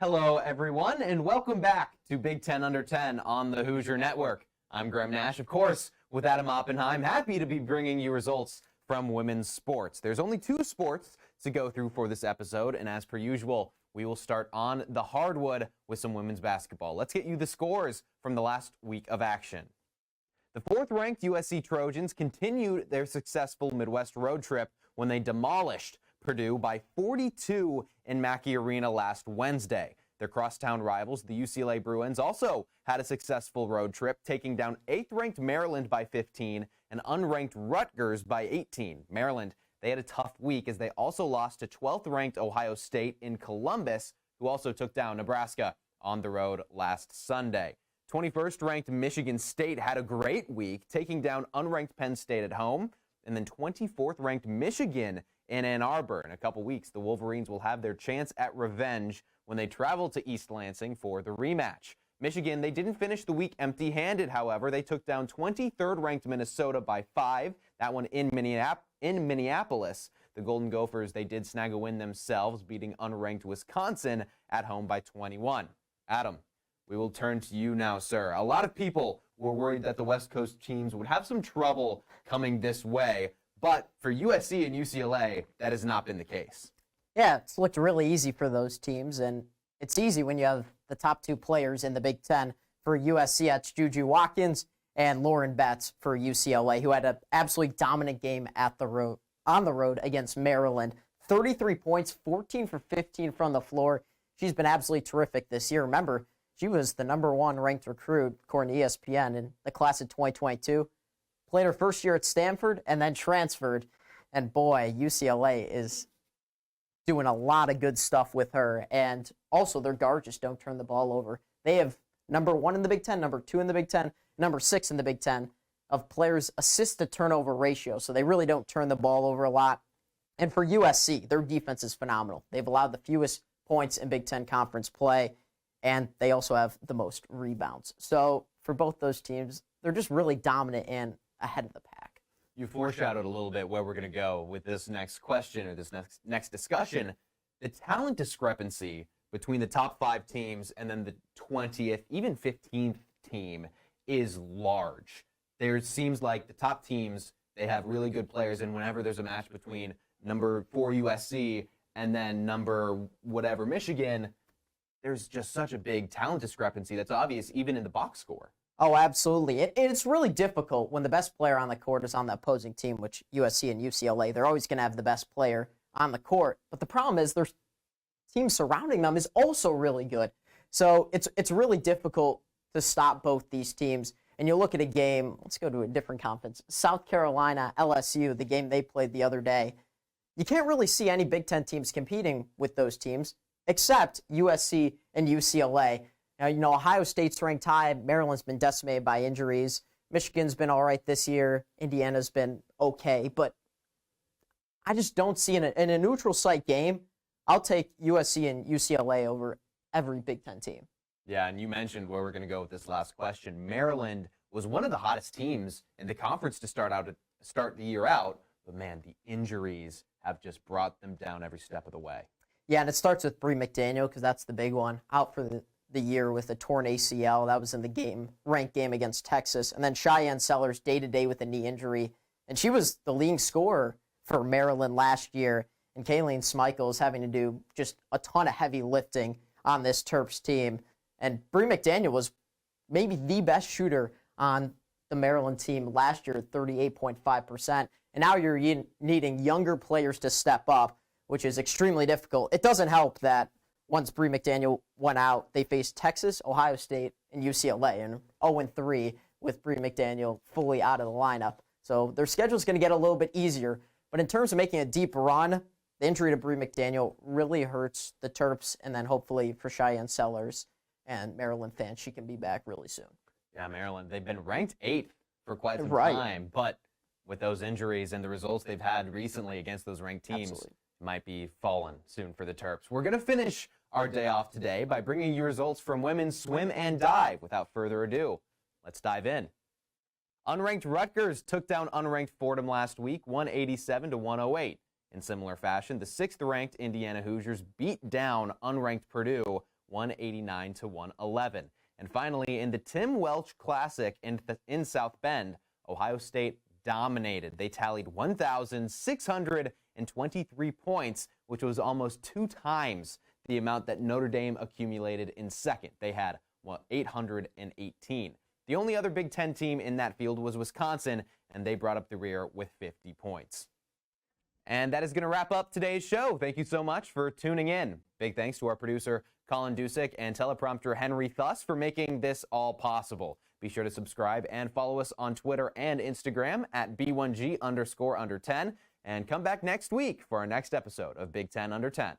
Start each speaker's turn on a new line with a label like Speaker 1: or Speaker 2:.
Speaker 1: Hello, everyone, and welcome back to Big Ten Under 10 on the Hoosier Network. I'm Graham Nash, of course, with Adam Oppenheim. Happy to be bringing you results from women's sports. There's only two sports to go through for this episode, and as per usual, we will start on the hardwood with some women's basketball. Let's get you the scores from the last week of action. The fourth-ranked USC Trojans continued their successful Midwest road trip when they demolished Purdue by 42 in Mackey Arena last Wednesday. Their crosstown rivals, the UCLA Bruins, also had a successful road trip, taking down 8th-ranked Maryland by 15 and unranked Rutgers by 18. Maryland, they had a tough week as they also lost to 12th-ranked Ohio State in Columbus, who also took down Nebraska on the road last Sunday. 21st-ranked Michigan State had a great week, taking down unranked Penn State at home, and then 24th-ranked Michigan in Ann Arbor. In a couple weeks, the Wolverines will have their chance at revenge when they travel to East Lansing for the rematch. Michigan, they didn't finish the week empty-handed, however. They took down 23rd-ranked Minnesota by 5, that one in Minneapolis. The Golden Gophers, they did snag a win themselves, beating unranked Wisconsin at home by 21. Adam, we will turn to you now, sir. A lot of people were worried that the West Coast teams would have some trouble coming this way, but for USC and UCLA, that has not been the case.
Speaker 2: Yeah, it's looked really easy for those teams, and it's easy when you have the top two players in the Big Ten. For USC, that's Juju Watkins and Lauren Betts for UCLA, who had an absolutely dominant game on the road against Maryland. 33 points, 14 for 15 from the floor. She's been absolutely terrific this year. Remember, she was the #1 ranked recruit, according to ESPN, in the class of 2022. Played her first year at Stanford and then transferred. And boy, UCLA is doing a lot of good stuff with her. And also, their guards just don't turn the ball over. They have #1 in the Big Ten, #2 in the Big Ten, #6 in the Big Ten of players' assist-to-turnover ratio. So they really don't turn the ball over a lot. And for USC, their defense is phenomenal. They've allowed the fewest points in Big Ten conference play, and they also have the most rebounds. So for both those teams, they're just really dominant and ahead of the pack.
Speaker 1: You foreshadowed a little bit where we're going to go with this next question or this next discussion. The talent discrepancy between the top 5 teams and then the 20th, even 15th team is large. There seems like the top teams, they have really good players, and whenever there's a match between #4 USC and then whatever Michigan, there's just such a big talent discrepancy that's obvious even in the box score.
Speaker 2: Oh, absolutely. It's really difficult when the best player on the court is on the opposing team, which USC and UCLA, they're always going to have the best player on the court. But the problem is their team surrounding them is also really good. So it's really difficult to stop both these teams. And you look at a game, let's go to a different conference, South Carolina, LSU, the game they played the other day. You can't really see any Big Ten teams competing with those teams except USC and UCLA. Now, Ohio State's ranked high. Maryland's been decimated by injuries. Michigan's been all right this year. Indiana's been okay. But I just don't see in a neutral site game, I'll take USC and UCLA over every Big Ten team.
Speaker 1: Yeah, and you mentioned where we're going to go with this last question. Maryland was one of the hottest teams in the conference to start the year out. But, man, the injuries have just brought them down every step of the way.
Speaker 2: Yeah, and it starts with Bree McDaniel because that's the big one. Out for the year with a torn ACL. That was in the ranked game against Texas. And then Cheyenne Sellers day-to-day with a knee injury. And she was the leading scorer for Maryland last year. And Kayleen Smikle is having to do just a ton of heavy lifting on this Terps team. And Bree McDaniel was maybe the best shooter on the Maryland team last year at 38.5%. And now you're needing younger players to step up, which is extremely difficult. It doesn't help that once Bree McDaniel went out, they faced Texas, Ohio State, and UCLA, and 0-3 with Bree McDaniel fully out of the lineup. So their schedule is going to get a little bit easier. But in terms of making a deep run, the injury to Bree McDaniel really hurts the Terps, and then hopefully for Cheyenne Sellers and Maryland fans, she can be back really soon.
Speaker 1: Yeah, Maryland, they've been ranked 8th for quite some time, but with those injuries and the results they've had recently against those ranked teams,
Speaker 2: Absolutely.
Speaker 1: might be fallen soon for the Terps. We're going to finish our day off today by bringing you results from women's swim and dive. Without further ado, let's dive in. Unranked Rutgers took down unranked Fordham last week, 187-108. In similar fashion, the 6th-ranked Indiana Hoosiers beat down unranked Purdue, 189 to 111. And finally, in the Tim Welch Classic in South Bend, Ohio State dominated. They tallied 1,623 points, which was almost 2 times the amount that Notre Dame accumulated in second. They had 818. The only other Big Ten team in that field was Wisconsin, and they brought up the rear with 50 points. And that is going to wrap up today's show. Thank you so much for tuning in. Big thanks to our producer, Colin Dusick, and teleprompter Henry Thuss for making this all possible. Be sure to subscribe and follow us on Twitter and Instagram at B1G_under10. And come back next week for our next episode of Big Ten Under 10.